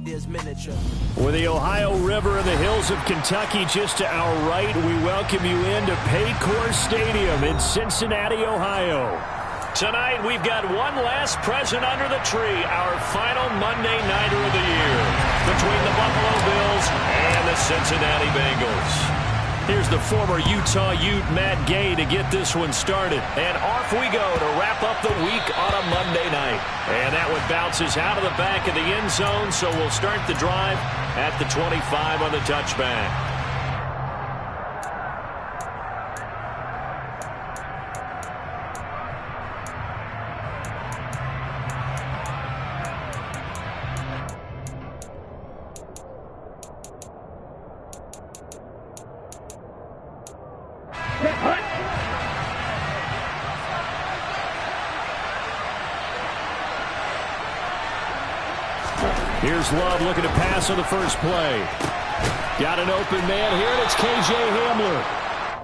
ideas miniature. With the Ohio River and the hills of Kentucky just to our right, we welcome you into Paycor Stadium in Cincinnati, Ohio. Tonight, we've got one last present under the tree, our final Monday Nighter of the year, between the Buffalo Bills and the Cincinnati Bengals. Here's the former Utah Ute, Matt Gay, to get this one started. And off we go to wrap up the week on a Monday night. And that one bounces out of the back of the end zone, so we'll start the drive at the 25 on the touchback. Here's Love looking to pass on the first play. Got an open man here, and it's K.J. Hamler.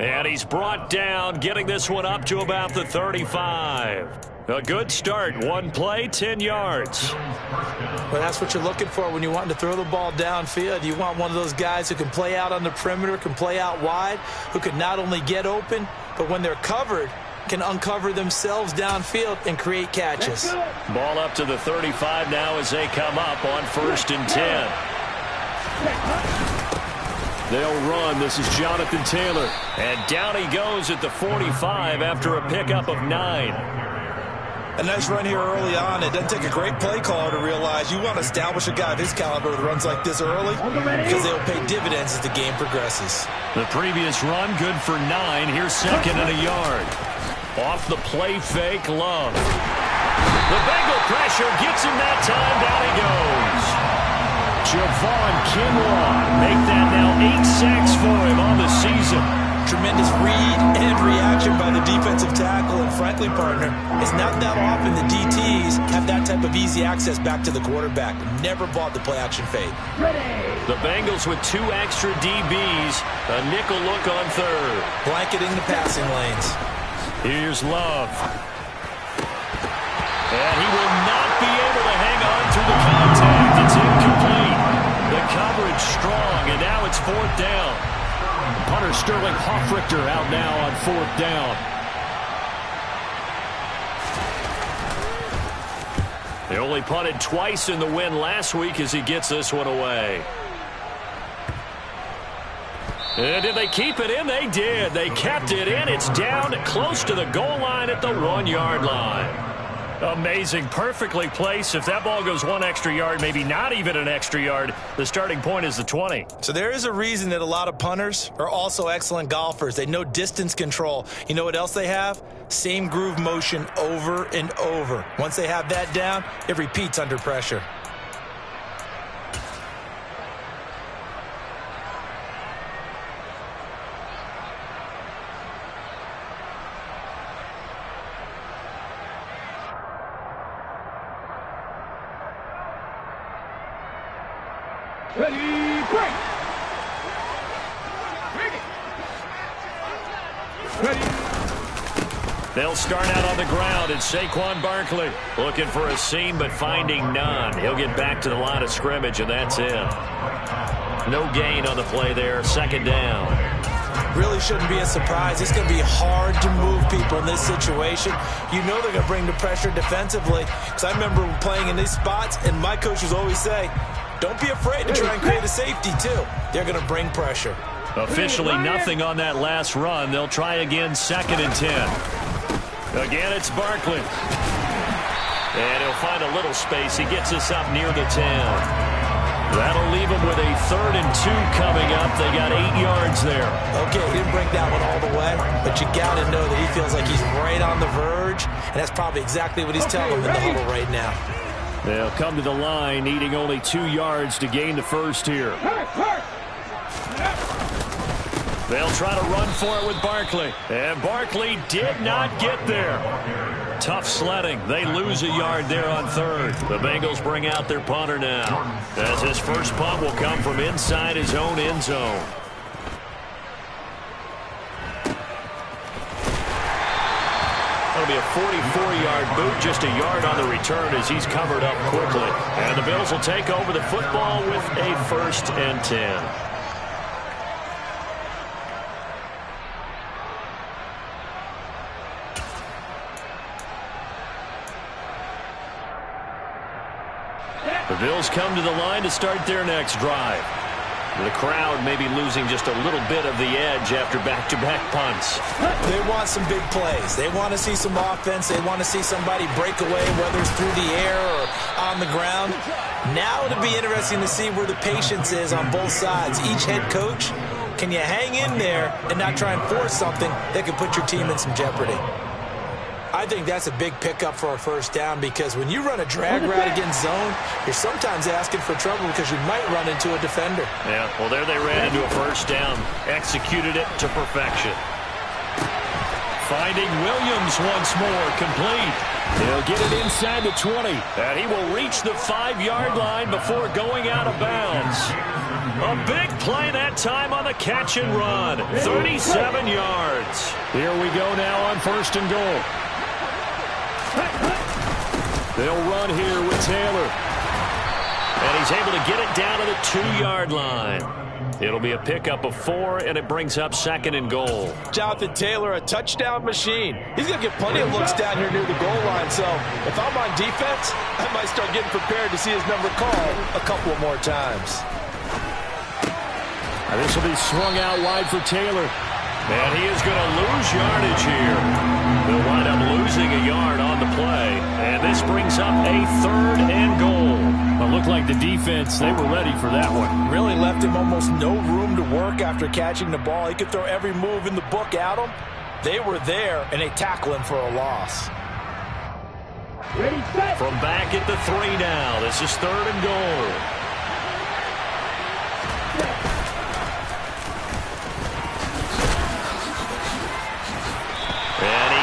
And he's brought down, getting this one up to about the 35. A good start. One play, 10 yards. Well, that's what you're looking for when you want to throw the ball downfield. You want one of those guys who can play out on the perimeter, can play out wide, who can not only get open, but when they're covered, can uncover themselves downfield and create catches. Ball up to the 35 now as they come up on 1st and 10. They'll run. This is Jonathan Taylor. And down he goes at the 45 after a pickup of 9. A nice run here early on. It doesn't take a great play caller to realize you want to establish a guy of his caliber with runs like this early because they'll pay dividends as the game progresses. The previous run good for 9. Here's 2nd and a yard. Off the play fake, Love. The Bengal pressure gets him that time. Down he goes. Javon Kinlaw. Make that now 8 sacks for him on the season. Tremendous read and reaction by the defensive tackle. And frankly, partner, it's not that often the DTs have that type of easy access back to the quarterback. Never bought the play-action fade. The Bengals with 2 extra DBs. A nickel look on 3rd. Blanketing the passing lanes. Here's Love. And he will not be able to hang on through the contact. It's incomplete. The coverage strong, and now it's 4th down. Punter Sterling Hoffrichter out now on 4th down. They only punted twice in the win last week as he gets this one away. And did they keep it in? They did. They kept it in. It's down close to the goal line at the 1-yard line. Amazing. Perfectly placed. If that ball goes 1 extra yard, maybe not even an extra yard, the starting point is the 20. So there is a reason that a lot of punters are also excellent golfers. They know distance control. You know what else they have? Same groove motion over and over. Once they have that down, it repeats under pressure. Ready, break! Ready. They'll start out on the ground, and Saquon Barkley looking for a seam but finding none. He'll get back to the line of scrimmage, and that's it. No gain on the play there. 2nd down. Really shouldn't be a surprise. It's going to be hard to move people in this situation. You know they're going to bring the pressure defensively. Because I remember playing in these spots, and my coaches always say, don't be afraid to try and create a safety, too. They're going to bring pressure. Officially nothing on that last run. They'll try again, 2nd and 10. Again, it's Barkley. And he'll find a little space. He gets us up near the 10. That'll leave him with a 3rd and 2 coming up. They got 8 yards there. Okay, he didn't break that one all the way, but you got to know that he feels like he's right on the verge, and that's probably exactly what he's telling him in the huddle right now. They'll come to the line, needing only 2 yards to gain the first here. They'll try to run for it with Barkley. And Barkley did not get there. Tough sledding. They lose a yard there on 3rd. The Bengals bring out their punter now, as his first punt will come from inside his own end zone. be a 44-yard boot, just a yard on the return as he's covered up quickly. And the Bills will take over the football with a 1st and 10. The Bills come to the line to start their next drive. The crowd may be losing just a little bit of the edge after back-to-back punts. They want some big plays. They want to see some offense. They want to see somebody break away, whether it's through the air or on the ground. Now it'll be interesting to see where the patience is on both sides. Each head coach, can you hang in there and not try and force something that can put your team in some jeopardy? I think that's a big pickup for a 1st down, because when you run a drag route against zone, you're sometimes asking for trouble because you might run into a defender. Yeah, well, there they ran into a 1st down. Executed it to perfection. Finding Williams once more, complete. He'll get it inside the 20. And he will reach the 5-yard line before going out of bounds. A big play that time on the catch and run. 37 yards. Here we go now on 1st and goal. They'll run here with Taylor. And he's able to get it down to the 2-yard line. It'll be a pickup of 4, and it brings up 2nd and goal. Jonathan Taylor, a touchdown machine. He's going to get plenty of looks down here near the goal line. So if I'm on defense, I might start getting prepared to see his number called a couple more times. Now this will be swung out wide for Taylor. And he is going to lose yardage here. They'll wind up losing a yard on the play. And this brings up a 3rd and goal. Well, it looked like the defense, they were ready for that one. Really left him almost no room to work after catching the ball. He could throw every move in the book at him. They were there, and they tackle him for a loss. From back at the 3 now. This is 3rd and goal.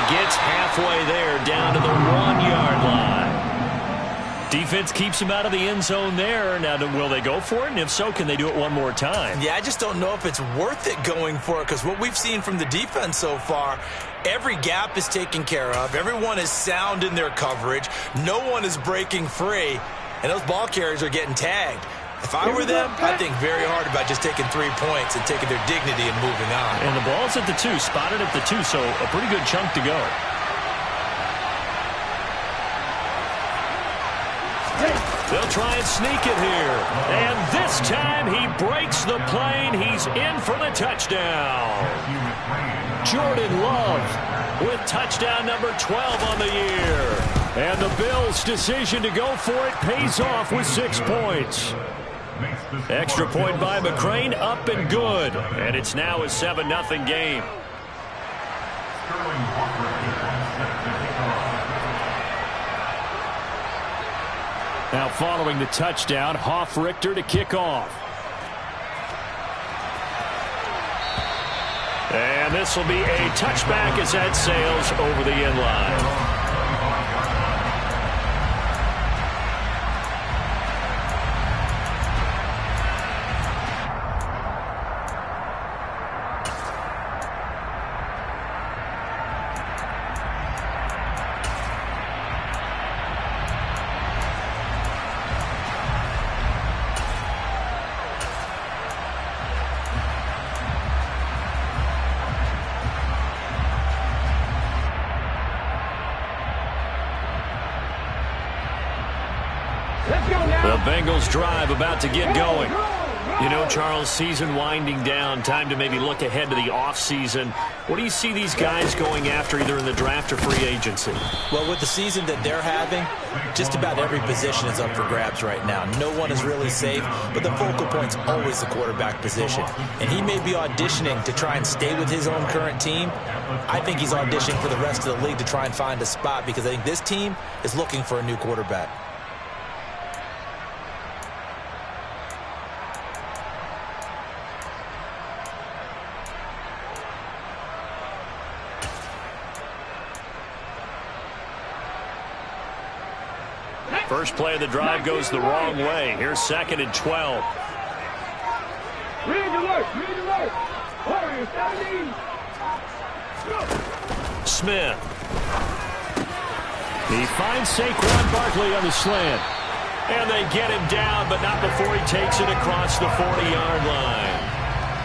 Gets halfway there, down to the 1-yard line. Defense keeps him out of the end zone there. Now, will they go for it? And if so, can they do it one more time? Yeah, I just don't know if it's worth it going for it, because what we've seen from the defense so far, every gap is taken care of. Everyone is sound in their coverage. No one is breaking free, and those ball carriers are getting tagged. If I were them, I'd think very hard about just taking 3 points and taking their dignity and moving on. And the ball's at the 2, spotted at the 2, so a pretty good chunk to go. They'll try and sneak it here. And this time he breaks the plane. He's in for the touchdown. Jordan Love with touchdown number 12 on the year. And the Bills' decision to go for it pays off with 6 points. Extra point by McCrane, up and good. And it's now a 7-0 game. Now following the touchdown, Hoff-Richter to kick off. And this will be a touchback as that sails over the end line. The Bengals drive about to get going. You know, Charles, season winding down, time to maybe look ahead to the offseason. What do you see these guys going after either in the draft or free agency? Well, with the season that they're having, just about every position is up for grabs right now. No one is really safe, but the focal point's always the quarterback position. And he may be auditioning to try and stay with his own current team. I think he's auditioning for the rest of the league to try and find a spot, because I think this team is looking for a new quarterback. First play of the drive goes the wrong way. Here's 2nd and 12. Smith. He finds Saquon Barkley on the slant. And they get him down, but not before he takes it across the 40-yard line.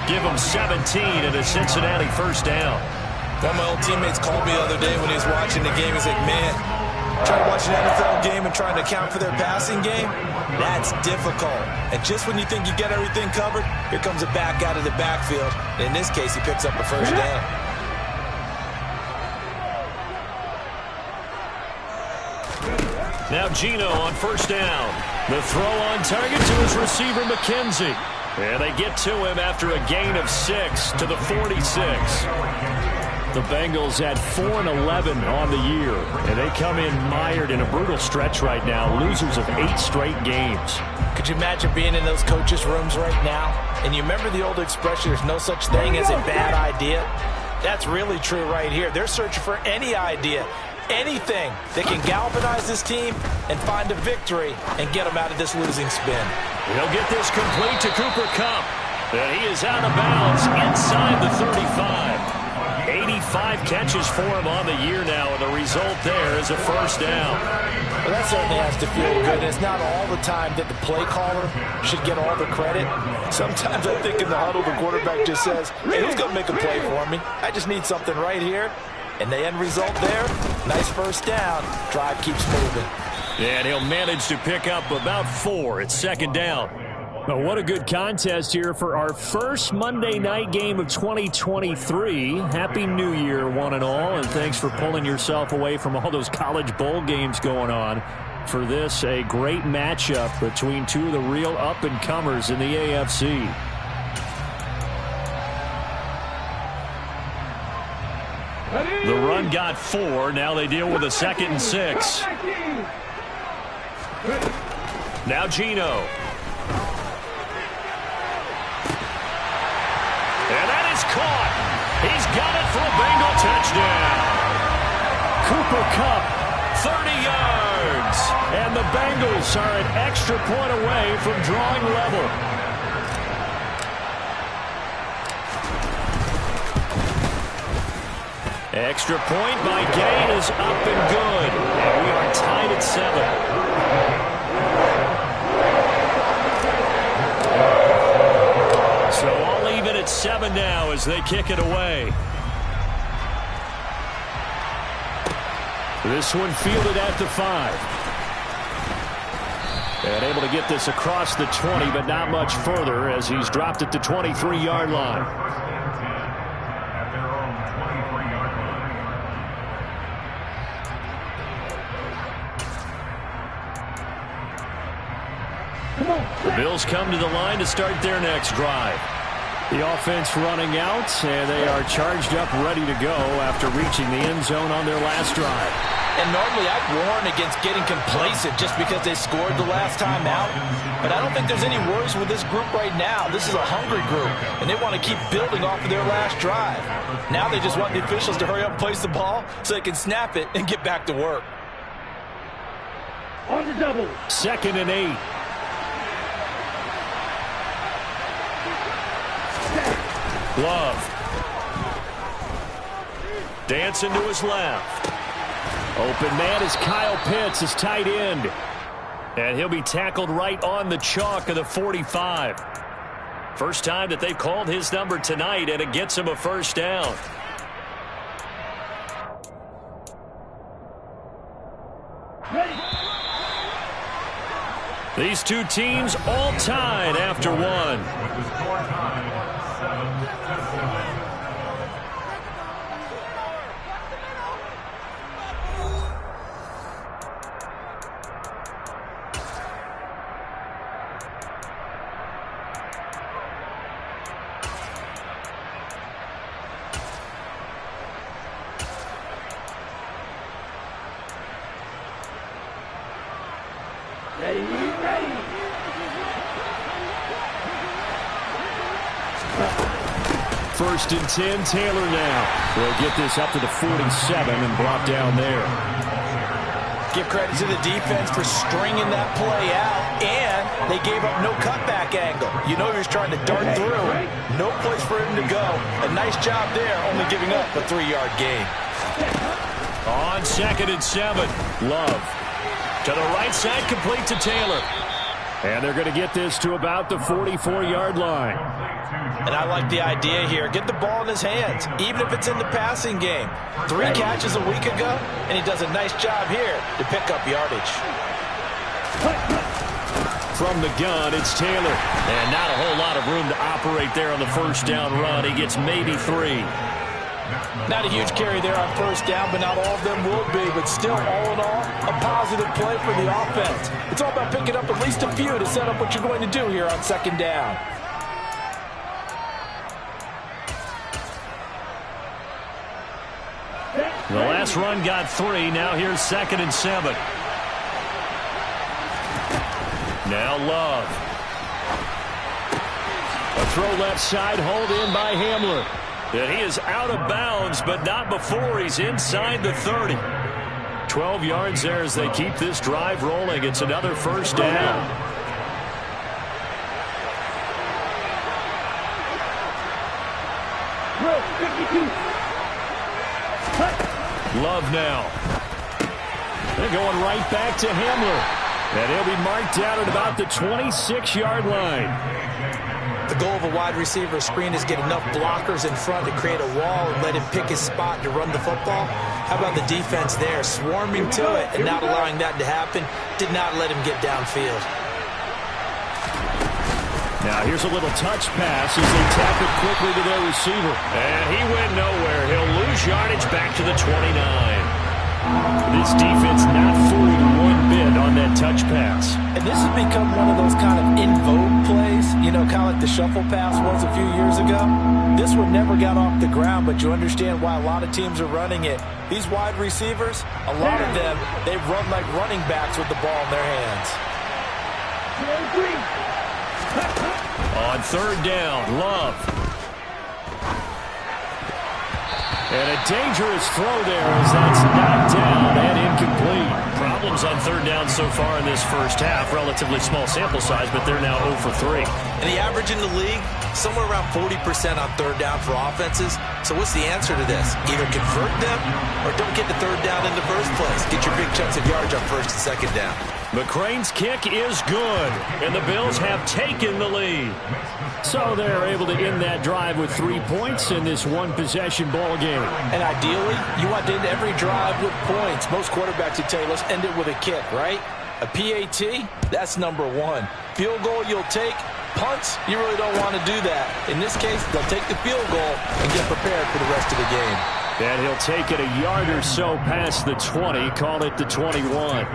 Give him 17 and a Cincinnati first down. One of my old teammates called me the other day when he was watching the game. He's like, man, trying to watch an NFL game and trying to account for their passing game, that's difficult. And just when you think you get everything covered, here comes a back out of the backfield. And in this case, he picks up a first down. Now Geno on first down. The throw on target to his receiver, McKenzie. And they get to him after a gain of 6 to the 46. The Bengals at 4-11 on the year. And they come in mired in a brutal stretch right now. Losers of 8 straight games. Could you imagine being in those coaches' rooms right now? And you remember the old expression, there's no such thing as a bad idea? That's really true right here. They're searching for any idea, anything that can galvanize this team and find a victory and get them out of this losing spin. He'll get this complete to Cooper Kupp. And he is out of bounds inside the 35. 85 catches for him on the year now, and the result there is a first down. Well, that certainly has to feel good. It's not all the time that the play caller should get all the credit. Sometimes I think in the huddle, the quarterback just says, hey, who's going to make a play for me? I just need something right here. And the end result there, nice first down. Drive keeps moving. And he'll manage to pick up about 4 at second down. Well, what a good contest here for our first Monday night game of 2023. Happy New Year, one and all, and thanks for pulling yourself away from all those college bowl games going on. For this, a great matchup between two of the real up-and-comers in the AFC. The run got 4. Now they deal with a 2nd and 6. Now Geno. And that is caught. He's got it for a Bengal touchdown. Cooper Kupp, 30 yards. And the Bengals are an extra point away from drawing level. Extra point by Gain is up and good. And we are tied at 7. So all even at 7 now as they kick it away. This one fielded at the 5. And able to get this across the 20, but not much further as he's dropped at the 23-yard line. The Bills come to the line to start their next drive. The offense running out, and they are charged up, ready to go after reaching the end zone on their last drive. And normally I'd warn against getting complacent just because they scored the last time out. But I don't think there's any worries with this group right now. This is a hungry group, and they want to keep building off of their last drive. Now they just want the officials to hurry up and place the ball so they can snap it and get back to work. On the double. 2nd and 8. Love. Dancing to his left. Open man is Kyle Pitts, his tight end. And he'll be tackled right on the chalk of the 45. First time that they've called his number tonight, and it gets him a first down. These two teams all tied after one. First and 10, Taylor now. They'll get this up to the 47 and brought down there. Give credit to the defense for stringing that play out, and they gave up no cutback angle. You know he was trying to dart through. No place for him to go. A nice job there, only giving up a 3-yard gain. On 2nd and 7, Love. To the right side, complete to Taylor. And they're going to get this to about the 44-yard line. And I like the idea here. Get the ball in his hands, even if it's in the passing game. 3 catches a week ago, and he does a nice job here to pick up yardage. From the gun, it's Taylor. And not a whole lot of room to operate there on the first down run. He gets maybe 3. Not a huge carry there on first down, but not all of them will be. But still, all in all, a positive play for the offense. It's all about picking up at least a few to set up what you're going to do here on 2nd down. The last run got 3. Now here's 2nd and 7. Now Love. A throw left side, hauled in by Hamler. And he is out of bounds, but not before he's inside the 30. 12 yards there as they keep this drive rolling. It's another first down. Love now. They're going right back to Hamler. And he'll be marked down at about the 26-yard line. The goal of a wide receiver screen is get enough blockers in front to create a wall and let him pick his spot to run the football. How about the defense there, swarming to it and not allowing that to happen? Did not let him get downfield. Now here's a little touch pass as they tap it quickly to their receiver. And he went nowhere. He'll lose yardage back to the 29. This defense not fooled one bit on that touch pass. And this has become one of those kind of in vogue plays, you know, kind of like the shuffle pass was a few years ago. This one never got off the ground, but you understand why a lot of teams are running it. These wide receivers, a lot of them, they run like running backs with the ball in their hands. On 3rd down, Love. And a dangerous throw there as that's knocked down and incomplete. Problems on 3rd down so far in this first half. Relatively small sample size, but they're now 0 for 3. And the average in the league, somewhere around 40% on 3rd down for offenses. So what's the answer to this? Either convert them or don't get the 3rd down in the first place. Get your big chunks of yards on 1st and 2nd down. McCrane's kick is good, and the Bills have taken the lead. So they're able to end that drive with 3 points in this one-possession ball game. And ideally, you want to end every drive with points. Most quarterbacks would tell you, let's end it with a kick, right? A PAT, that's number 1. Field goal you'll take. Punts, you really don't want to do that. In this case, they'll take the field goal and get prepared for the rest of the game. And he'll take it a yard or so past the 20, call it the 21.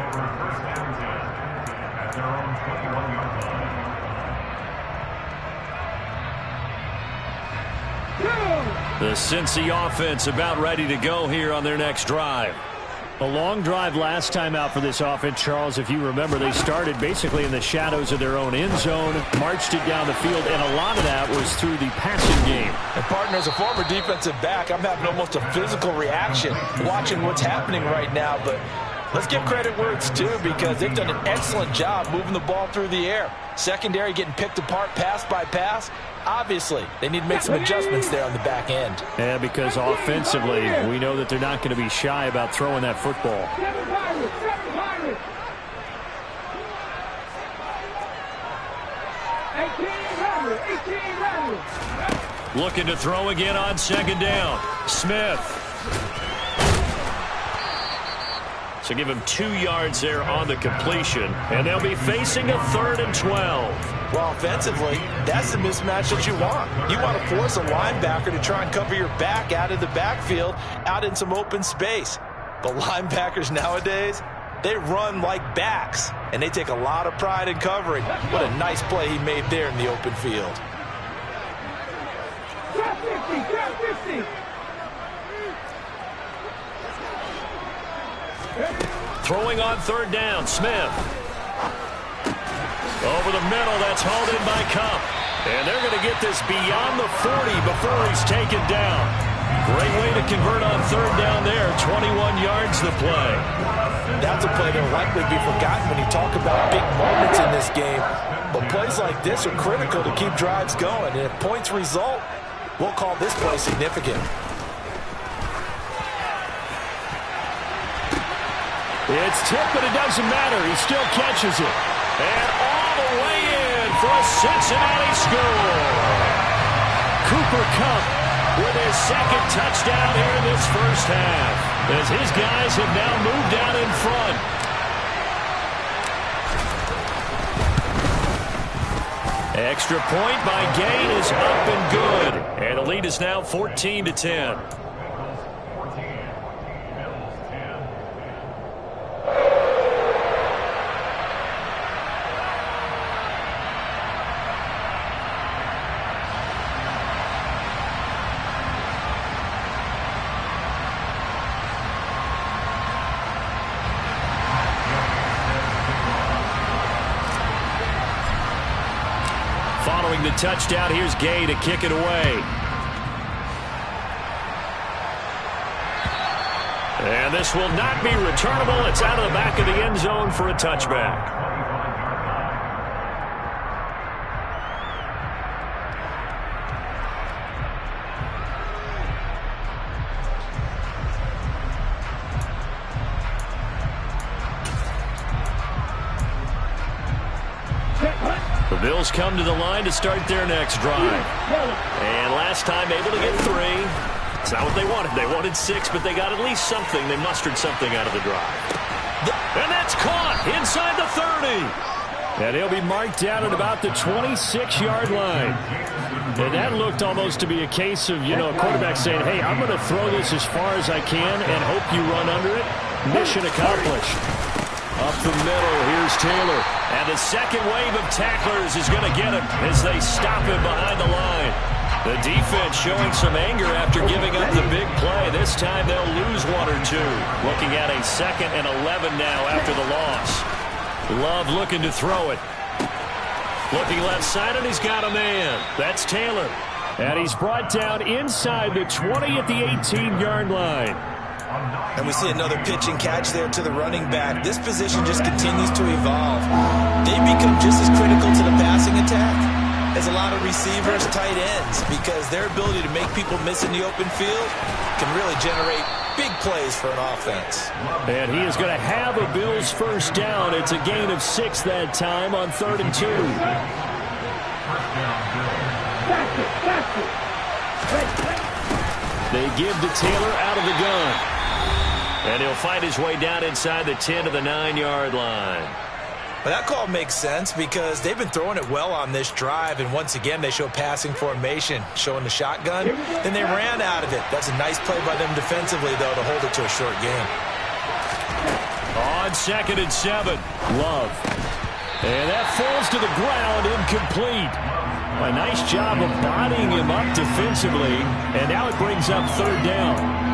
The Cincy offense about ready to go here on their next drive. A long drive last time out for this offense, Charles. If you remember, they started basically in the shadows of their own end zone, marched it down the field, and a lot of that was through the passing game. And partner, as a former defensive back, I'm having almost a physical reaction watching what's happening right now. But let's give credit where it's due because they've done an excellent job moving the ball through the air. Secondary getting picked apart pass by pass. Obviously, they need to make some adjustments there on the back end. Yeah, because offensively, we know that they're not going to be shy about throwing that football. Looking to throw again on 2nd down. Smith. So give him 2 yards there on the completion. And they'll be facing a 3rd and 12. Well, offensively, that's the mismatch that you want. You want to force a linebacker to try and cover your back out of the backfield, out in some open space. But linebackers nowadays, they run like backs, and they take a lot of pride in covering. What a nice play he made there in the open field. Throwing on 3rd down, Smith. Over the middle, that's hauled in by Cup. And they're going to get this beyond the 40 before he's taken down. Great way to convert on 3rd down there. 21 yards the play. That's a play that will likely be forgotten when you talk about big moments in this game. But plays like this are critical to keep drives going. And if points result, we'll call this play significant. It's tipped, but it doesn't matter. He still catches it. And all the way in for a Cincinnati score. Cooper Kupp with his second touchdown here in this first half, as his guys have now moved out in front. Extra point by Gain is up and good. And the lead is now 14-10. Following the touchdown, here's Gay to kick it away. And this will not be returnable. It's out of the back of the end zone for a touchback. The Bills come to the line to start their next drive. And last time able to get 3. It's not what they wanted. They wanted 6, but they got at least something. They mustered something out of the drive. And that's caught inside the 30. And he'll be marked down at about the 26-yard line. And that looked almost to be a case of, a quarterback saying, hey, I'm going to throw this as far as I can and hope you run under it. Mission accomplished. Up the middle, here's Taylor. And the second wave of tacklers is going to get him as they stop him behind the line. The defense showing some anger after giving up the big play. This time they'll lose 1 or 2. Looking at a 2nd and 11 now after the loss. Love looking to throw it. Looking left side, and he's got a man. That's Taylor. And he's brought down inside the 20 at the 18-yard line. And we see another pitch and catch there to the running back. This position just continues to evolve. They become just as critical to the passing attack as a lot of receivers, tight ends, because their ability to make people miss in the open field can really generate big plays for an offense. And he is going to have a Bills first down. It's a gain of 6 that time on 3rd and 2. They give to Taylor out of the gun. And he'll fight his way down inside the 10 to the 9-yard line. But that call makes sense because they've been throwing it well on this drive, and once again they show passing formation, showing the shotgun. Then they ran out of it. That's a nice play by them defensively, though, to hold it to a short game. On 2nd and 7, Love. And that falls to the ground, incomplete. A nice job of bodying him up defensively, and now it brings up 3rd down.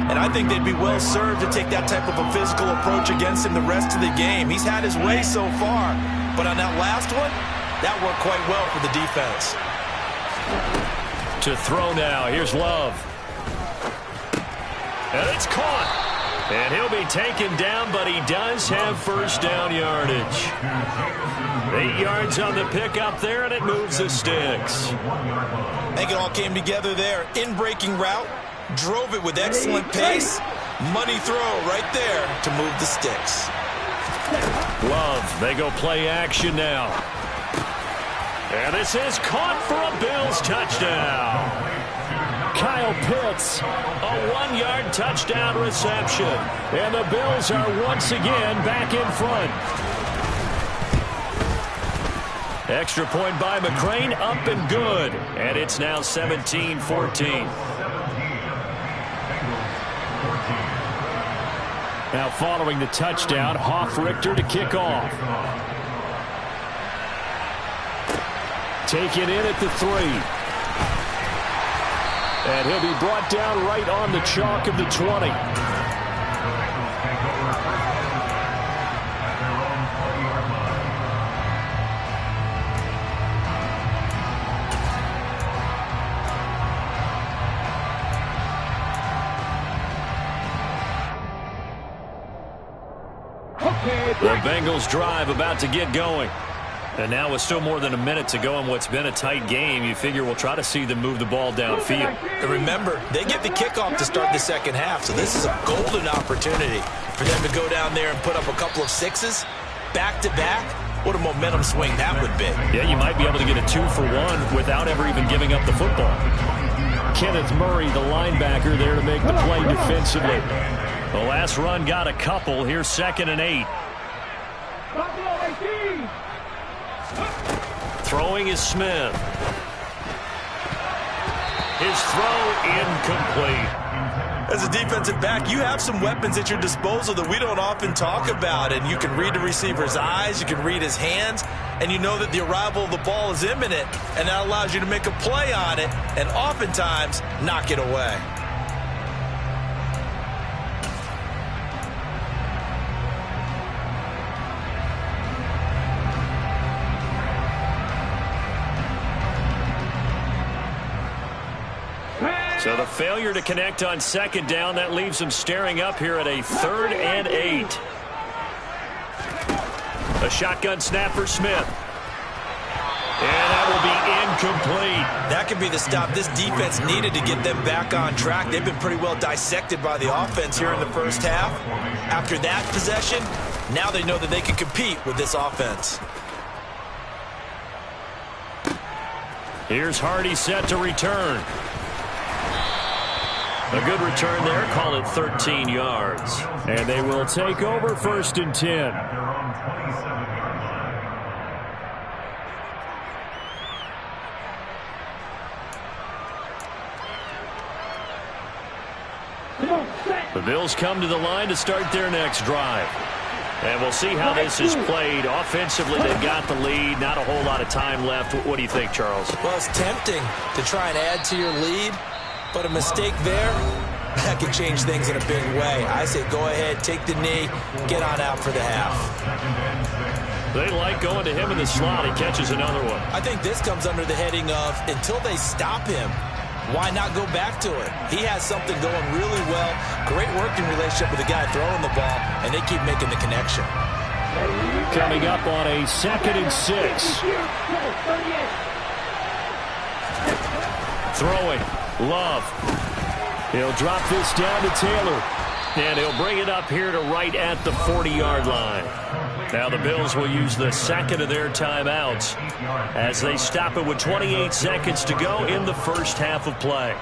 And I think they'd be well served to take that type of a physical approach against him the rest of the game. He's had his way so far, but on that last one, that worked quite well for the defense. To throw now, here's Love. And it's caught. And he'll be taken down, but he does have first down yardage. 8 yards on the pickup there, and it moves the sticks. I think it all came together there. In-breaking route. Drove it with excellent pace. Money throw right there to move the sticks. Love, they go play action now. And this is caught for a Bills touchdown. Kyle Pitts, a 1-yard touchdown reception. And the Bills are once again back in front. Extra point by McCrane, up and good. And it's now 17-14. Now following the touchdown, Hoff-Richter to kick off. Taken in at the 3. And he'll be brought down right on the chalk of the 20. The Bengals drive about to get going. And now with still more than a minute to go in what's been a tight game, you figure we'll try to see them move the ball downfield. And remember, they get the kickoff to start the second half, so this is a golden opportunity for them to go down there and put up a couple of sixes back-to-back. What a momentum swing that would be. Yeah, you might be able to get a 2-for-1 without ever even giving up the football. Kenneth Murray, the linebacker, there to make the play defensively. The last run got a couple. Here's 2nd and 8. Throwing is Smith. His throw incomplete. As a defensive back, you have some weapons at your disposal that we don't often talk about, and you can read the receiver's eyes, you can read his hands, and you know that the arrival of the ball is imminent, and that allows you to make a play on it and oftentimes knock it away. So the failure to connect on 2nd down, that leaves them staring up here at a 3rd and 8. A shotgun snap for Smith. And that will be incomplete. That could be the stop this defense needed to get them back on track. They've been pretty well dissected by the offense here in the first half. After that possession, now they know that they can compete with this offense. Here's Hardy set to return. A good return there, call it 13 yards. And they will take over 1st and 10. The Bills come to the line to start their next drive. And we'll see how this is played. Offensively, they've got the lead. Not a whole lot of time left. What do you think, Charles? Well, it's tempting to try and add to your lead. But a mistake there, that can change things in a big way. I say go ahead, take the knee, get on out for the half. They like going to him in the slot. He catches another one. I think this comes under the heading of until they stop him, why not go back to it? He has something going really well. Great working relationship with the guy throwing the ball, and they keep making the connection. Coming up on a 2nd and 6. Throwing. Love. He'll drop this down to Taylor. And he'll bring it up here to right at the 40-yard line. Now the Bills will use the 2nd of their timeouts as they stop it with 28 seconds to go in the first half of play.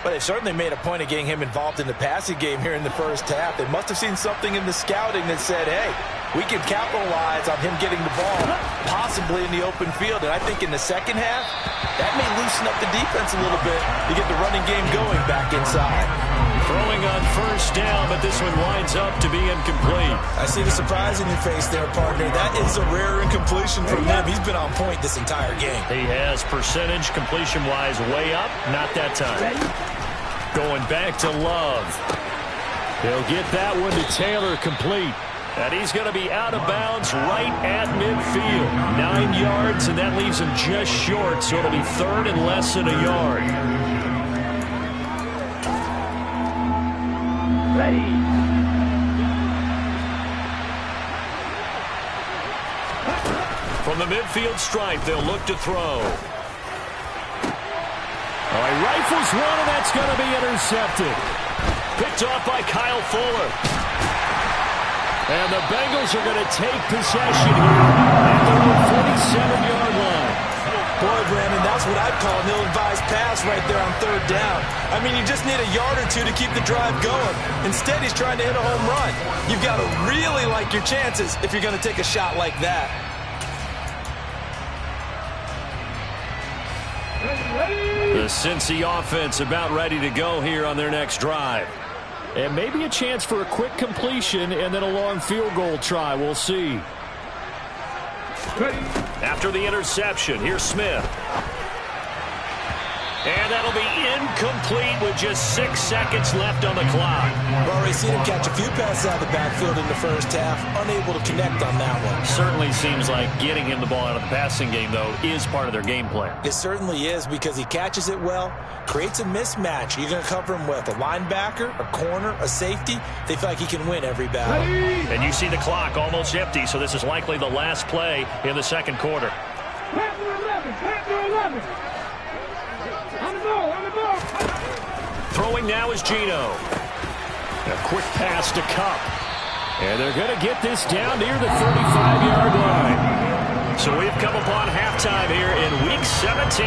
But they've certainly made a point of getting him involved in the passing game here in the first half. They must have seen something in the scouting that said, hey, we can capitalize on him getting the ball possibly in the open field. And I think in the second half, that may loosen up the defense a little bit to get the running game going back inside. Throwing on 1st down, but this one winds up to be incomplete. I see the surprise in your face there, partner. That is a rare incompletion from him. He's been on point this entire game. He has percentage completion-wise way up. Not that time. Going back to Love. He'll get that one to Taylor complete. And he's going to be out of bounds right at midfield. 9 yards, and that leaves him just short, so it'll be 3rd and less than a yard. Ready. From the midfield stripe, they'll look to throw. Oh, he rifles one, and that's going to be intercepted. Picked off by Kyle Fuller. And the Bengals are going to take possession here at the 47-yard line. Boy, Brandon, that's what I'd call an ill-advised pass right there on 3rd down. I mean, you just need a yard or two to keep the drive going. Instead, he's trying to hit a home run. You've got to really like your chances if you're going to take a shot like that. The Cincy offense about ready to go here on their next drive. And maybe a chance for a quick completion and then a long field goal try. We'll see. After the interception, here's Smith. And that'll be incomplete with just 6 seconds left on the clock. We've already seen him catch a few passes out of the backfield in the first half, unable to connect on that one. Certainly seems like getting him the ball out of the passing game, though, is part of their game plan. It certainly is, because he catches it well, creates a mismatch. You're going to cover him with a linebacker, a corner, a safety. They feel like he can win every battle. And you see the clock almost empty, so this is likely the last play in the second quarter. Panther 11, Panther 11. On the ball. Throwing now is Geno. A quick pass to Cup. And they're going to get this down near the 35-yard line. So we've come upon halftime here in Week 17.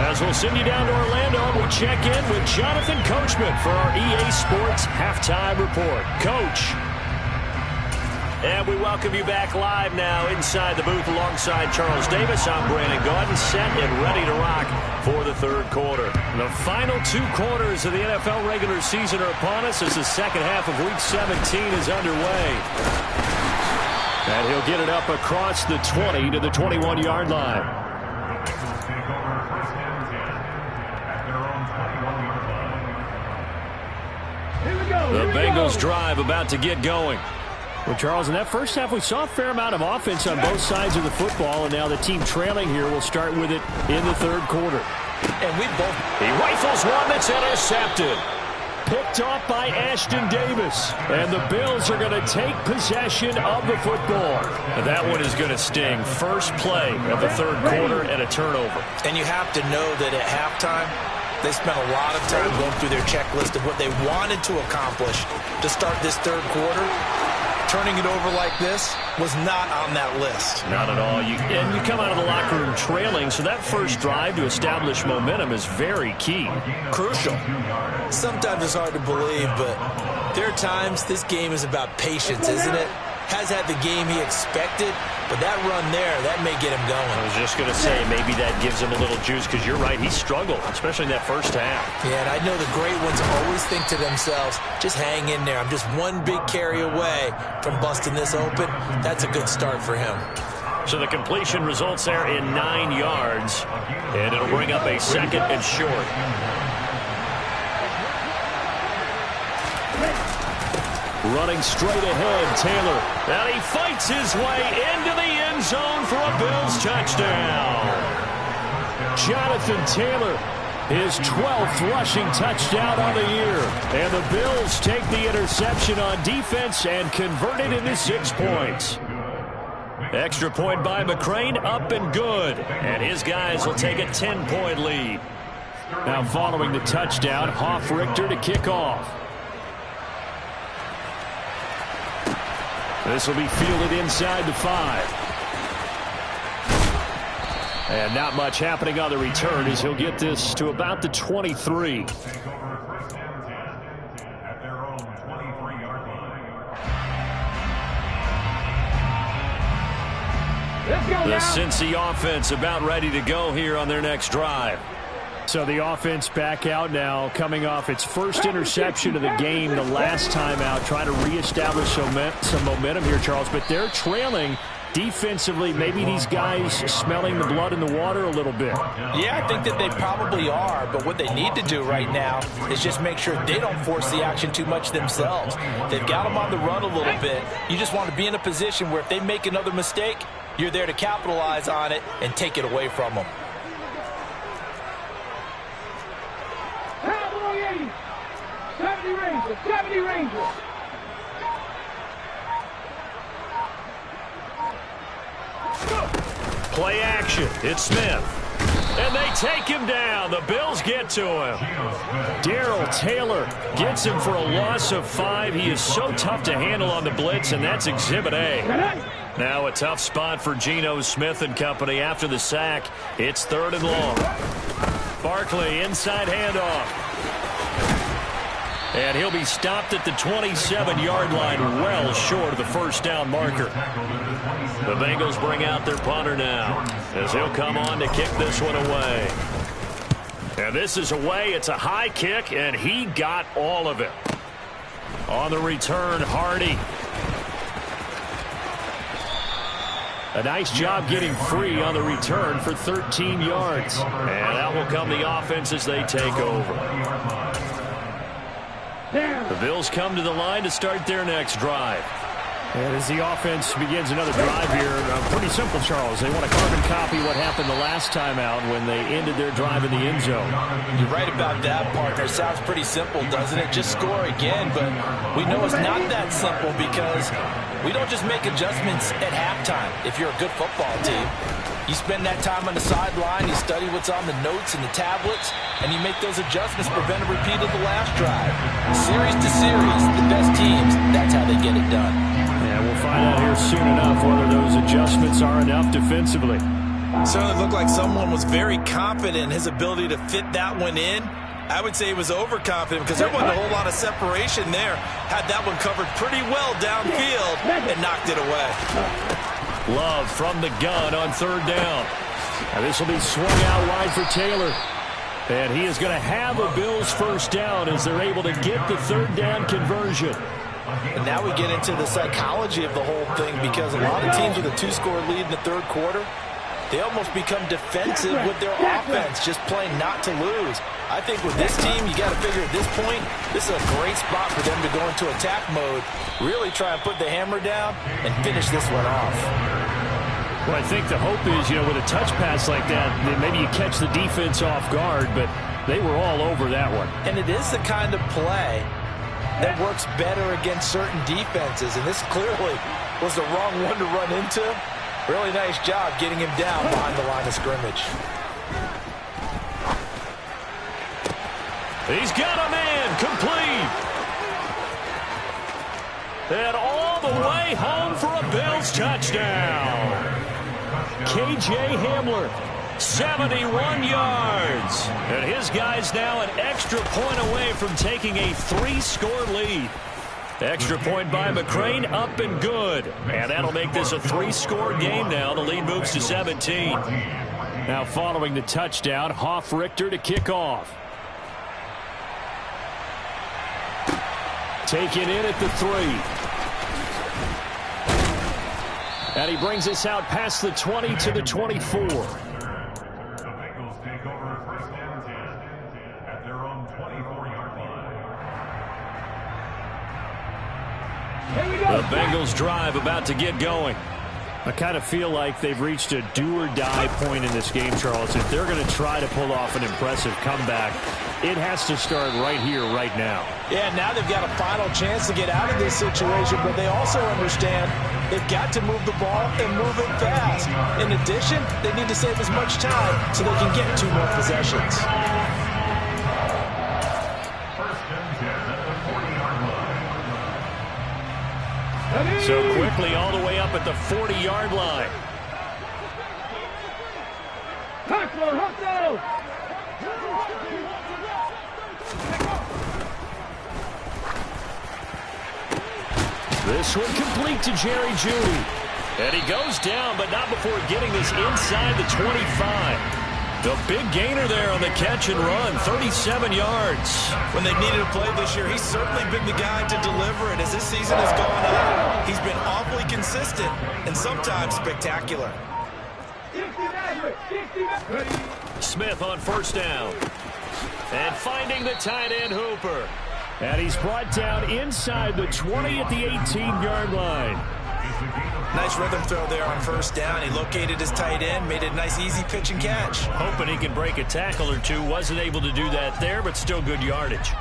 As we'll send you down to Orlando, and we'll check in with Jonathan Coachman for our EA Sports Halftime Report. Coach. And we welcome you back live now inside the booth alongside Charles Davis. I'm Brandon Gaudin, set and ready to rock for the third quarter. The final 2 quarters of the NFL regular season are upon us as the second half of Week 17 is underway. And he'll get it up across the 20 to the 21-yard line. The Bengals drive about to get going. Well, Charles, in that first half, we saw a fair amount of offense on both sides of the football, and now the team trailing here will start with it in the third quarter. And he rifles one that's intercepted. Picked off by Ashton Davis. And the Bills are going to take possession of the football. And that one is going to sting. First play of the third quarter and a turnover. And you have to know that at halftime, they spent a lot of time going through their checklist of what they wanted to accomplish to start this third quarter. Turning it over like this was not on that list. Not at all. And you come out of the locker room trailing, so that first drive to establish momentum is very key. Crucial. Sometimes it's hard to believe, but there are times this game is about patience, isn't it? Has had the game he expected, but that run there, that may get him going. I was just going to say, maybe that gives him a little juice, because you're right, he struggled, especially in that first half. Yeah, and I know the great ones always think to themselves, just hang in there. I'm just one big carry away from busting this open. That's a good start for him. So the completion results there in 9 yards, and it'll bring up a second and short. Running straight ahead, Taylor. And he fights his way into the end zone for a Bills touchdown. Jonathan Taylor, his 12th rushing touchdown on the year. And the Bills take the interception on defense and convert it into 6 points. Extra point by McCrane, up and good. And his guys will take a 10-point lead. Now following the touchdown, Hoff-Richter to kick off. This will be fielded inside the 5. And not much happening on the return as he'll get this to about the 23. The Cincy offense about ready to go here on their next drive. So the offense back out now, coming off its first interception of the game the last time out, trying to reestablish some momentum here, Charles. But they're trailing defensively. Maybe these guys smelling the blood in the water a little bit. Yeah, I think that they probably are. But what they need to do right now is just make sure they don't force the action too much themselves. They've got them on the run a little bit. You just want to be in a position where if they make another mistake, you're there to capitalize on it and take it away from them. 70 Rangers. Play action. It's Smith. And they take him down. The Bills get to him. Darrell Taylor gets him for a loss of 5. He is so tough to handle on the blitz, and that's Exhibit A. Now a tough spot for Geno Smith and company after the sack. It's 3rd and long. Barkley inside handoff. And he'll be stopped at the 27-yard line, well short of the first down marker. The Bengals bring out their punter now, as he'll come on to kick this one away. And this is away. It's a high kick, and he got all of it. On the return, Hardy. A nice job getting free on the return for 13 yards. And out will come the offense as they take over. The Bills come to the line to start their next drive. And as the offense begins another drive here, pretty simple, Charles. They want to carbon copy what happened the last time out when they ended their drive in the end zone. You're right about that, partner. Sounds pretty simple, doesn't it? Just score again, but we know it's not that simple because we don't just make adjustments at halftime if you're a good football team. You spend that time on the sideline, you study what's on the notes and the tablets, and you make those adjustments, prevent a repeat of the last drive. Series to series, the best teams, that's how they get it done. Yeah, we'll find out here soon enough whether those adjustments are enough defensively. Certainly looked like someone was very confident in his ability to fit that one in. I would say he was overconfident because there wasn't a whole lot of separation there. Had that one covered pretty well downfield and knocked it away. Love from the gun on third down. Now this will be swung out wide for Taylor. And he is going to have a Bills first down as they're able to get the third down conversion. And now we get into the psychology of the whole thing because a lot of teams with a two-score lead in the third quarter, they almost become defensive with their offense, just playing not to lose. I think with this team, you got to figure at this point, this is a great spot for them to go into attack mode, really try and put the hammer down and finish this one off. Well, I think the hope is, with a touch pass like that, maybe you catch the defense off guard, but they were all over that one. And it is the kind of play that works better against certain defenses, and this clearly was the wrong one to run into. Really nice job getting him down behind the line of scrimmage. He's got a man complete. And all the way home for a Bills touchdown. K.J. Hamler, 71 yards. And his guy's now an extra point away from taking a 3-score lead. Extra point by McCrane, up and good. And that'll make this a 3-score game now. The lead moves to 17. Now following the touchdown, Hoff-Richter to kick off. Taken in at the 3. And he brings us out past the 20 to the 24. The Bengals take over first and 10 at their own 24-yard line. The Bengals drive about to get going. I kind of feel like they've reached a do-or-die point in this game, Charles. If they're going to try to pull off an impressive comeback, it has to start right here, right now. Yeah, now they've got a final chance to get out of this situation, but they also understand they've got to move the ball and move it fast. In addition, they need to save as much time so they can get 2 more possessions. First and 10 at the 40-yard line. So quickly all the way up at the 40-yard line. This one complete to Jerry Jeudy. And he goes down, but not before getting this inside the 25. The big gainer there on the catch and run, 37 yards. When they needed a play this year, he's certainly been the guy to deliver it. As this season has gone on, he's been awfully consistent and sometimes spectacular. Smith on first down. And finding the tight end Hooper. And he's brought down inside the 20 at the 18-yard line. Nice rhythm throw there on first down. He located his tight end, made a nice easy pitch and catch. Hoping he can break a tackle or two. Wasn't able to do that there, but still good yardage.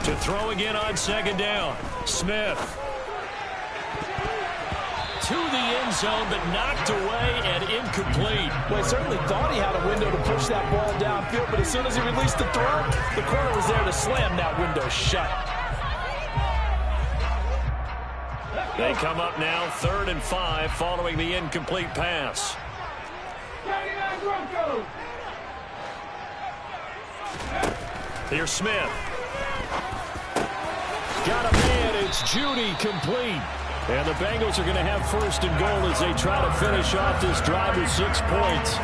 To throw again on second down. Smith. To the end zone, but knocked away and incomplete. Well, he certainly thought he had a window to push that ball downfield, but as soon as he released the throw, the corner was there to slam that window shut. They come up now 3rd and 5 following the incomplete pass. Here's Smith. Got a man. It's Jeudy complete. And the Bengals are going to have first and goal as they try to finish off this drive with 6 points.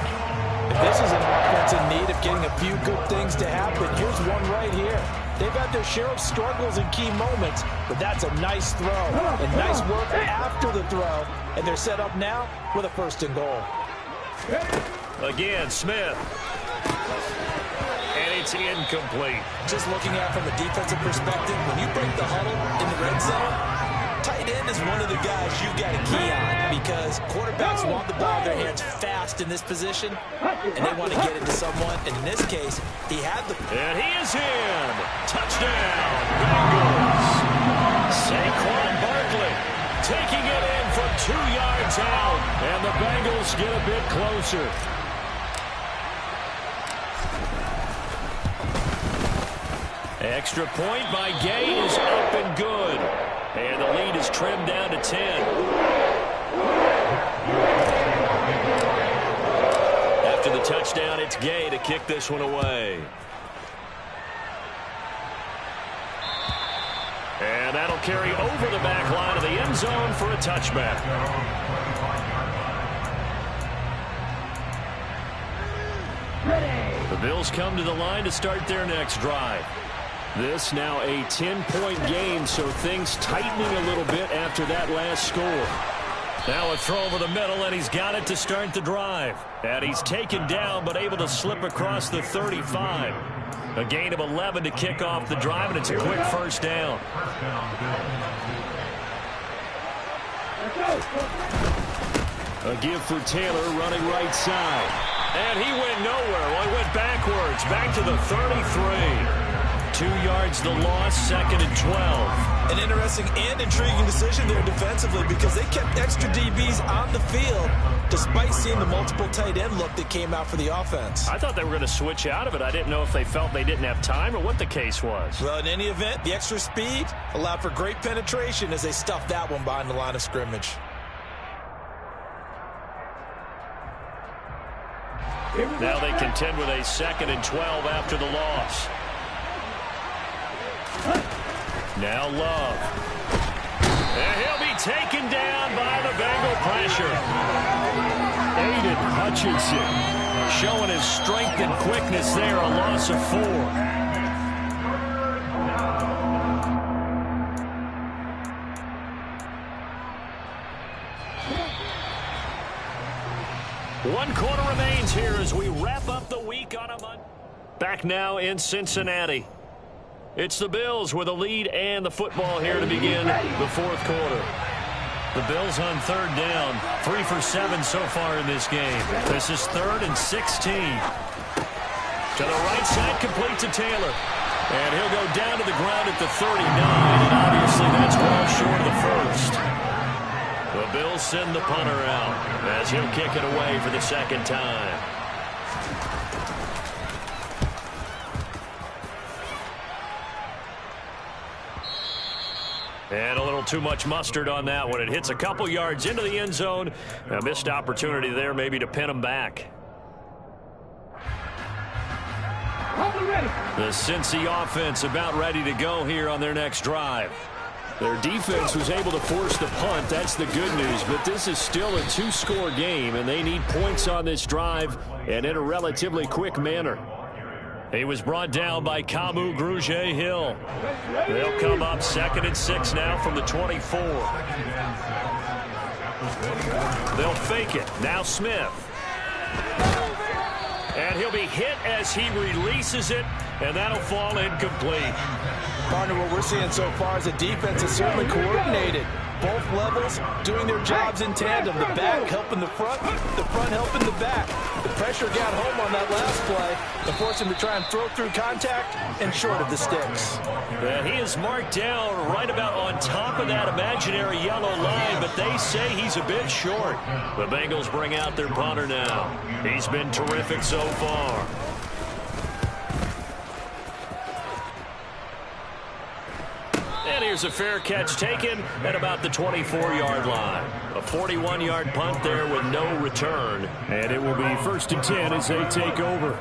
If this is an offense in need of getting a few good things to happen, here's one right here. They've had their share of struggles in key moments, but that's a nice throw and nice work after the throw. And they're set up now with a 1st and goal. Again, Smith. And it's incomplete. Just looking at it from a defensive perspective, when you break the huddle in the red zone, tight end is one of the guys you've got to key on because quarterbacks want the ball in their hands fast in this position, and they want to get it to someone. And in this case, he had the... And he is in. Touchdown, Bengals. Saquon Barkley taking it in from 2 yards out, and the Bengals get a bit closer. Extra point by Gay is up and good. And the lead is trimmed down to 10. After the touchdown, it's Gay to kick this one away. And that'll carry over the back line of the end zone for a touchback. The Bills come to the line to start their next drive. This now a 10-point game, so things tightening a little bit after that last score. Now a throw over the middle, and he's got it to start the drive. And he's taken down, but able to slip across the 35. A gain of 11 to kick off the drive, and it's a quick 1st down. A give for Taylor running right side. And he went nowhere. Well, he went backwards, back to the 33. 2 yards the loss, 2nd and 12. An interesting and intriguing decision there defensively because they kept extra DBs on the field despite seeing the multiple tight end look that came out for the offense. I thought they were going to switch out of it. I didn't know if they felt they didn't have time or what the case was. Well, in any event, the extra speed allowed for great penetration as they stuffed that one behind the line of scrimmage. Now they contend with a 2nd and 12 after the loss. Now Love. And he'll be taken down by the Bengal pressure. Aiden Hutchinson showing his strength and quickness there, a loss of 4. One quarter remains here as we wrap up the week on a Monday. Back now in Cincinnati. It's the Bills with a lead and the football here to begin the 4th quarter. The Bills on 3rd down, 3 for 7 so far in this game. This is 3rd and 16. To the right side, complete to Taylor. And he'll go down to the ground at the 39, and obviously that's well short of the 1st. The Bills send the punter out as he'll kick it away for the 2nd time. And a little too much mustard on that one. It hits a couple yards into the end zone. A missed opportunity there maybe to pin them back. The Cincy offense about ready to go here on their next drive. Their defense was able to force the punt. That's the good news. But this is still a 2-score game, and they need points on this drive and in a relatively quick manner. He was brought down by Kamu Grugier-Hill. They'll come up 2nd and 6 now from the 24. They'll fake it. Now Smith. And he'll be hit as he releases it, and that'll fall incomplete. Partner, what we're seeing so far is the defense is certainly coordinated. Both levels doing their jobs in tandem. The back helping the front helping the back. The pressure got home on that last play and forced him to try and throw through contact and short of the sticks. Yeah, he is marked down right about on top of that imaginary yellow line, but they say he's a bit short. The Bengals bring out their punter now. He's been terrific so far. And here's a fair catch taken at about the 24-yard line. A 41-yard punt there with no return. And it will be 1st and 10 as they take over.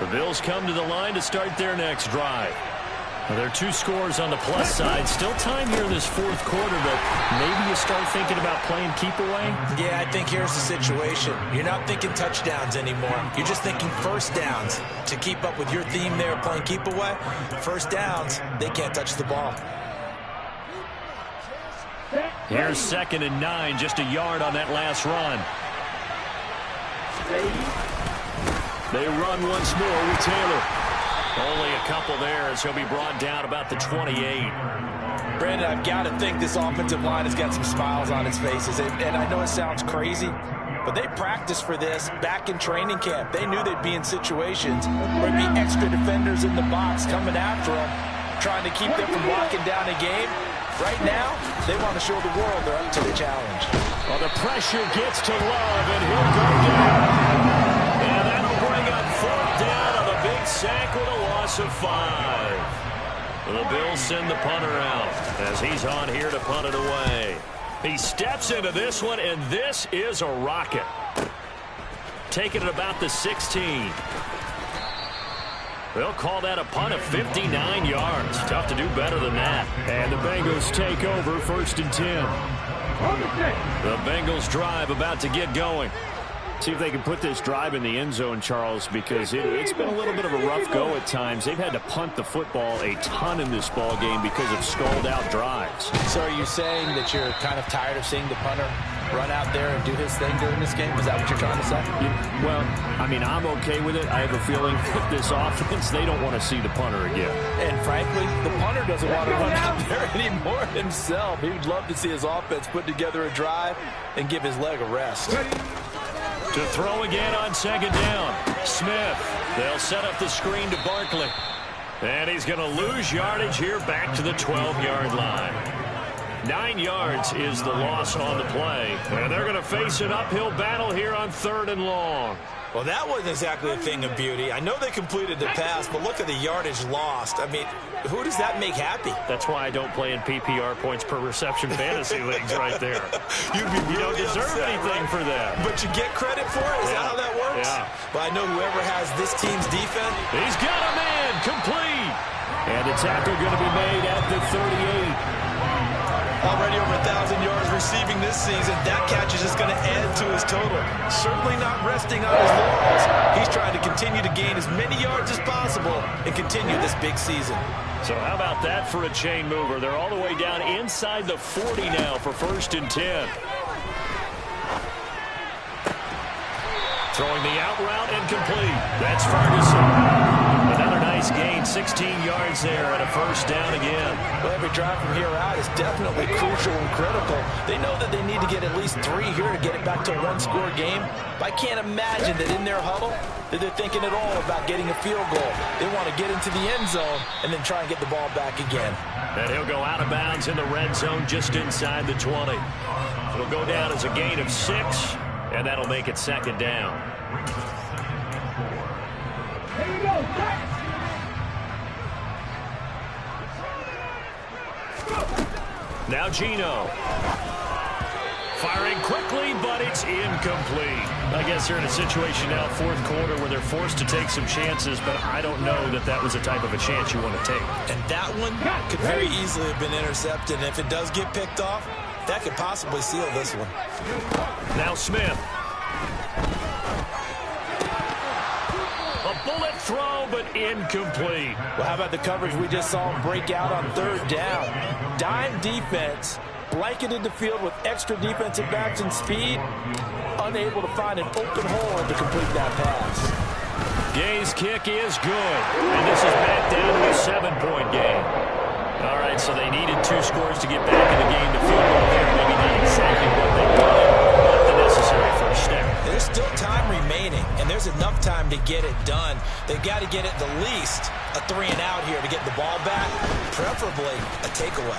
The Bills come to the line to start their next drive. Well, there are 2 scores on the plus side. Still time here in this fourth quarter, but maybe you start thinking about playing keep away? Yeah, I think here's the situation. You're not thinking touchdowns anymore. You're just thinking first downs. To keep up with your theme there, playing keep away, first downs, they can't touch the ball. Here's 2nd and 9, just a yard on that last run. They run once more with Taylor. Only a couple there as he'll be brought down about the 28. Brandon, I've got to think this offensive line has got some smiles on its faces. And I know it sounds crazy, but they practiced for this back in training camp. They knew they'd be in situations where there'd be extra defenders in the box coming after them, trying to keep them from locking down a game. Right now, they want to show the world they're up to the challenge. Well, the pressure gets to Love, and he'll go down. And that'll bring up 4th down on the big sack with a loss of 5. The Bills send the punter out as he's on here to punt it away. He steps into this one, and this is a rocket. Taking it about the 16. They'll call that a punt of 59 yards. Tough to do better than that. And the Bengals take over 1st and 10. The Bengals drive about to get going. See if they can put this drive in the end zone, Charles, because it's been a little bit of a rough go at times. They've had to punt the football a ton in this ball game because of stalled-out drives. So are you saying that you're kind of tired of seeing the punter run out there and do his thing during this game? Is that what you're trying to say? Well, I mean, I'm okay with it. I have a feeling with this offense, they don't want to see the punter again. And frankly, the punter doesn't want to run out there anymore himself. He would love to see his offense put together a drive and give his leg a rest. To throw again on 2nd down. Smith. They'll set up the screen to Barkley. And he's going to lose yardage here back to the 12-yard line. 9 yards is the loss on the play. And they're going to face an uphill battle here on 3rd and long. Well, that wasn't exactly a thing of beauty. I know they completed the pass, but look at the yardage lost. I mean, who does that make happy? That's why I don't play in PPR points per reception fantasy leagues right there. You don't deserve upset, anything right? for that. But you get credit for it? Is that how that works? Yeah. Well, I know whoever has this team's defense. He's got a man complete. And the tackle going to be made at the 38. Already over 1,000 yards receiving this season. That catch is just going to add to his total. Certainly not resting on his laurels. He's trying to continue to gain as many yards as possible and continue this big season. So how about that for a chain mover? They're all the way down inside the 40 now for 1st and 10. Throwing the out route and complete. That's Ferguson. Another nice gain, 16 yards there and a 1st down again. Well, every drive from here out is definitely crucial and critical. They know that they need to get at least 3 here to get it back to a 1-score game. But I can't imagine that in their huddle that they're thinking at all about getting a field goal. They want to get into the end zone and then try and get the ball back again. And he'll go out of bounds in the red zone just inside the 20. It'll go down as a gain of 6, and that'll make it 2nd down. Here we go. Now Gino. Firing quickly, but it's incomplete. I guess they're in a situation now, 4th quarter, where they're forced to take some chances, but I don't know that that was the type of a chance you want to take. And that one could very easily have been intercepted. And if it does get picked off, that could possibly seal this one. Now Smith. A bullet throw, but incomplete. Well, how about the coverage we just saw him break out on 3rd down? Dime defense, blanketed the field with extra defensive backs and speed, unable to find an open hole to complete that pass. Gay's kick is good, and this is back down to a 7-point game. All right, so they needed 2 scores to get back in the game. The field goal there, maybe not exactly what they wanted, but the necessary first step. There's still time remaining, and there's enough time to get it done. They've got to get at the least a 3 and out here to get the ball back, preferably a takeaway.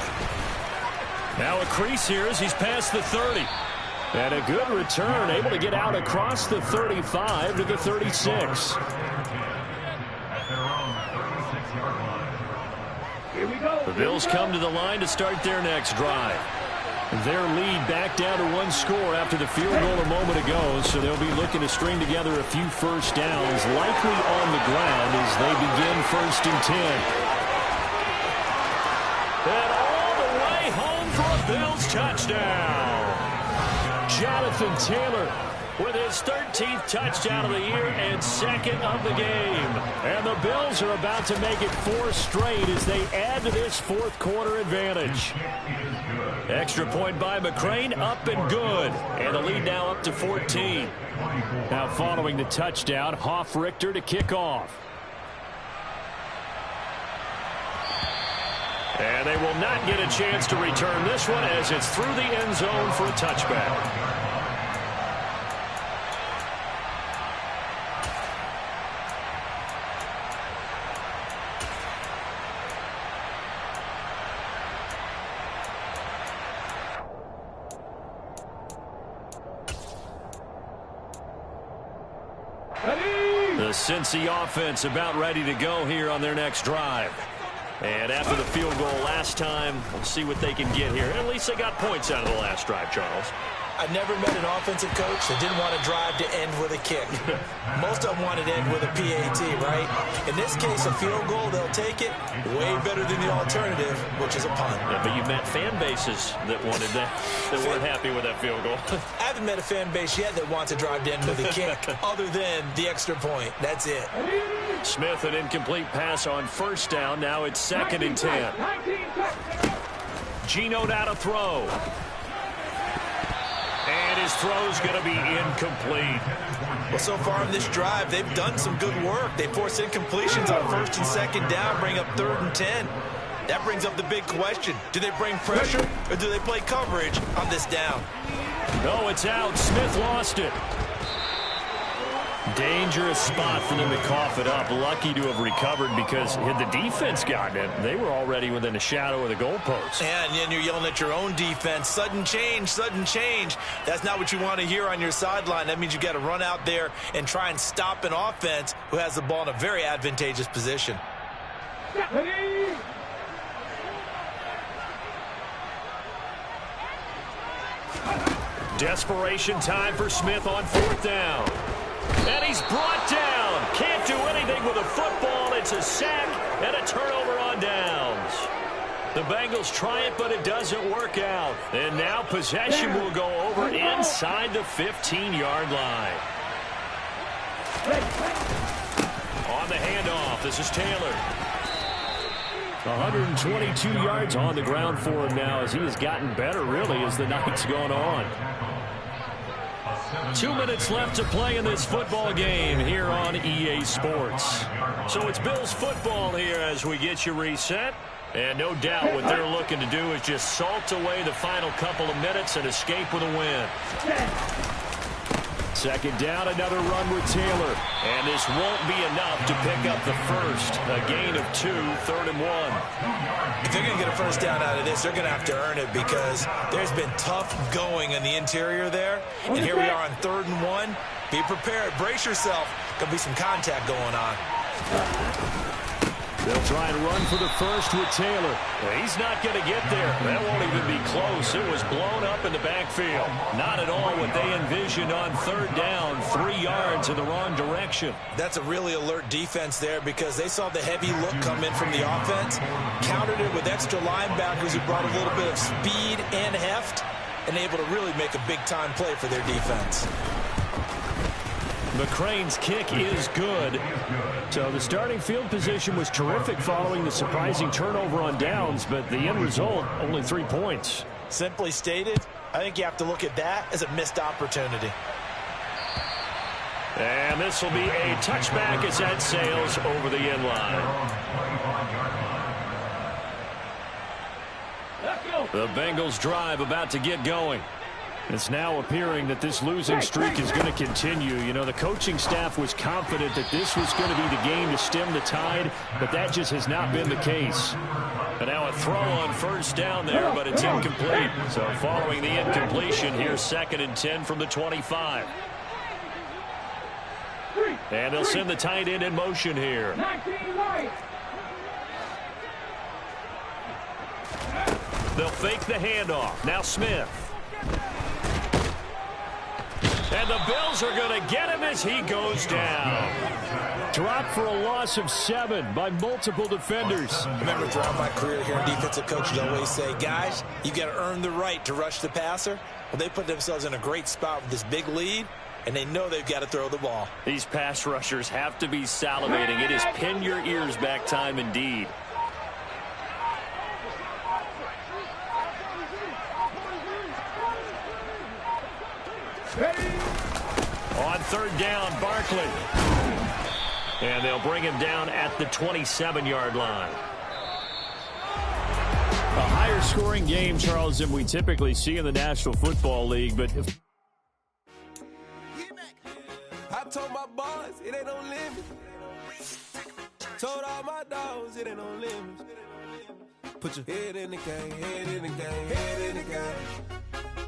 Now a crease here as he's past the 30. And a good return, able to get out across the 35 to the 36. Here we go. The Bills come to the line to start their next drive. Their lead back down to 1 score after the field goal a moment ago, so they'll be looking to string together a few first downs, likely on the ground as they begin 1st and 10. And all the way home for a Bills touchdown. Jonathan Taylor with his 13th touchdown of the year and second of the game. And the Bills are about to make it 4 straight as they add to this fourth quarter advantage. Extra point by McCrane, up and good. And the lead now up to 14. Now following the touchdown, Hoff-Richter to kick off. And they will not get a chance to return this one as it's through the end zone for a touchback. The Cincy offense about ready to go here on their next drive. And after the field goal last time, we'll see what they can get here. At least they got points out of the last drive, Charles. I never met an offensive coach that didn't want to drive to end with a kick. Most of them wanted to end with a PAT, right? In this case, a field goal, they'll take it. Way better than the alternative, which is a punt. Yeah, but you've met fan bases that wanted that weren't happy with that field goal. I haven't met a fan base yet that wants to drive to end with a kick other than the extra point. That's it. Smith, an incomplete pass on first down. Now it's 2nd and 10. Geno now to throw. And his throw's going to be incomplete. Well, so far in this drive, they've done some good work. They force incompletions on 1st and 2nd down, bring up 3rd and 10. That brings up the big question. Do they bring pressure or do they play coverage on this down? No, it's out. Smith lost it. Dangerous spot for them to cough it up. Lucky to have recovered because had the defense gotten it, they were already within a shadow of the goalpost. And then you're yelling at your own defense. Sudden change, sudden change. That's not what you want to hear on your sideline. That means you got to run out there and try and stop an offense who has the ball in a very advantageous position. Desperation time for Smith on 4th down. And he's brought down. Can't do anything with a football. It's a sack and a turnover on downs. The Bengals try it, but it doesn't work out. And now possession will go over inside the 15-yard line. On the handoff, this is Taylor. 122 yards on the ground for him now as he has gotten better, really, as the night's gone on. 2 minutes left to play in this football game here on EA Sports. So it's Bills football here as we get you reset. And no doubt what they're looking to do is just salt away the final couple of minutes and escape with a win. 2nd down, another run with Taylor. And this won't be enough to pick up the first. A gain of 2, 3rd and 1. If they're going to get a first down out of this, they're going to have to earn it because there's been tough going in the interior there. And here we are on 3rd and 1. Be prepared. Brace yourself. Going to be some contact going on. They'll try and run for the first with Taylor. He's not going to get there. That won't even be close. It was blown up in the backfield. Not at all what they envisioned on 3rd down. 3 yards in the wrong direction. That's a really alert defense there because they saw the heavy look come in from the offense, countered it with extra linebackers who brought a little bit of speed and heft, and able to really make a big-time play for their defense. McCrane's kick is good. So the starting field position was terrific following the surprising turnover on downs, but the end result, only 3 points. Simply stated, I think you have to look at that as a missed opportunity. And this will be a touchback as that sails over the end line. The Bengals drive about to get going. It's now appearing that this losing streak is going to continue. You know, the coaching staff was confident that this was going to be the game to stem the tide, but that just has not been the case. And now a throw on 1st down there, but it's incomplete. So following the incompletion, here's 2nd and 10 from the 25. And they'll send the tight end in motion here. They'll fake the handoff. Now Smith. And the Bills are going to get him as he goes down. Dropped for a loss of 7 by multiple defenders. I remember throughout my career here, defensive coaches always say, guys, you got to earn the right to rush the passer. Well, they put themselves in a great spot with this big lead, and they know they've got to throw the ball. These pass rushers have to be salivating. It is pin your ears back time indeed. On third down, Barkley. And they'll bring him down at the 27-yard line. A higher scoring game, Charles, than we typically see in the National Football League. But I told my boys it ain't no limit. Told all my dogs it ain't no limit. Put your head in the game, head in the game, head in the game.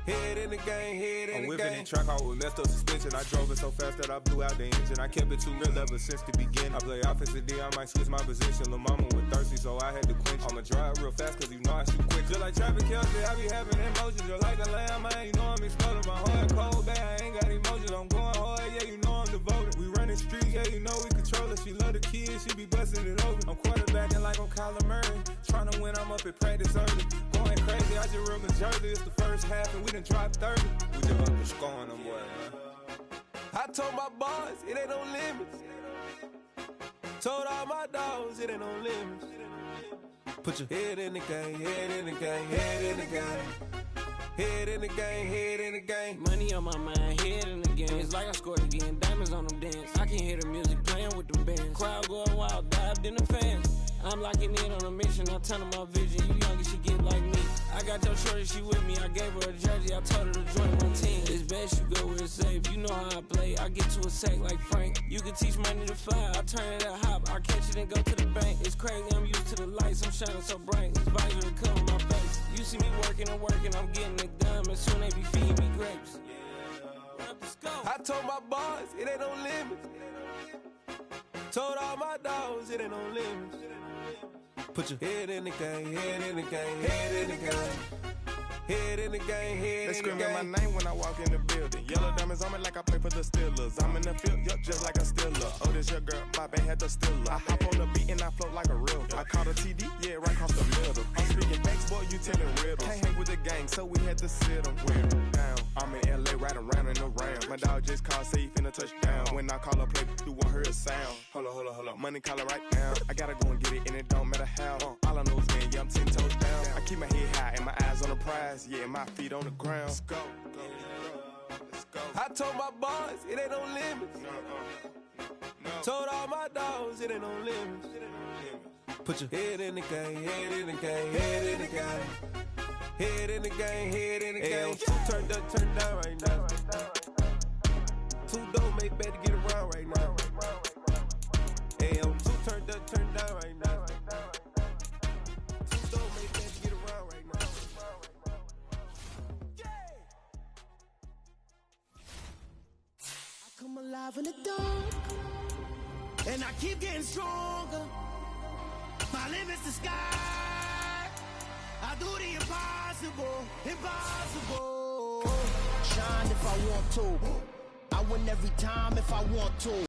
Head in the game, head in the game. I'm whipping the track out with messed up suspension. I drove it so fast that I blew out the engine. I kept it too real ever since the beginning. I play offensive D, I might switch my position. Lil' mama was thirsty, so I had to quench. I'ma drive real fast, cause you know I shoot quick. Just like traffic Kelsey, I be having emotions. Just like a lamb, man, you know I'm exploding. My heart cold, bad, I ain't got emotions. I'm going hard, yeah, you know I'm devoted. We running streets, yeah, you know we control it. She love the kids, she be busting it over. I'm quarterbacking like I'm Kyler Murray. Trying to win, I'm up at practice early. Going crazy, I just real the jersey. It's the first half, and we done dropped 30. We just up and scoring them, boy, man. I told my boys it ain't no limits. Told all my dogs it ain't no limits. Put your head in the game, head in the game, head in the game. Head in the game, head in the game. Money on my mind, head in the game. It's like I scored again, diamonds on them dance. I can hear the music playing with them bands. Crowd going wild, dived in the fans. I'm locking in on a mission, I turn on my vision. You young and she get like me. I got your shorty, she with me. I gave her a jersey, I told her to join my team. It's best you go where it's safe. You know how I play, I get to a sack like Frank. You can teach money to fly, I turn it at hop. I catch it and go to the bank. It's crazy, I'm used to the lights, I'm shining so bright. It's visor to come on my face. You see me working and working, I'm getting it done. And soon they be feeding me grapes. I told my boys it ain't no limits. Told all my dogs it ain't no limits. Put your head in the game, head in the game, head in the game. Head in the game, head in the game. They screaming my name when I walk in the building. Yellow diamonds on me like I play for the Steelers. I'm in the field, yup, just like a Steeler. Oh, this your girl, my band had the Steeler. I hop on the beat and I float like a real. I caught a TD, yeah, right across the middle. I'm speaking facts, boy, you telling riddles. Can't hang with the gang, so we had to sit them down. I'm in LA, riding around in the Ram. My dog just called, say he finna touchdown. When I call a play, you won't hear a sound. Hold up, money call it right now. I gotta go and get it, and it don't matter how. All I know is man, yeah, I'm 10 toes down. I keep my head high and my eyes on the prize. Yeah, my feet on the ground. Let's go. Let's go. I told my boys it ain't no limits. No. Told all my dogs it ain't no limits. Put your head in the game, head in the game, head in the game. Head in the game, head in the game. Two turned up, turned down right now. Two dope make better get around right now. Hey, I'm two turned up, turned down right now. Two dope make better get around right now. I come alive in the dark, and I keep getting stronger. My limit's the sky. I do the impossible, impossible. Shine if I want to. I win every time if I want to.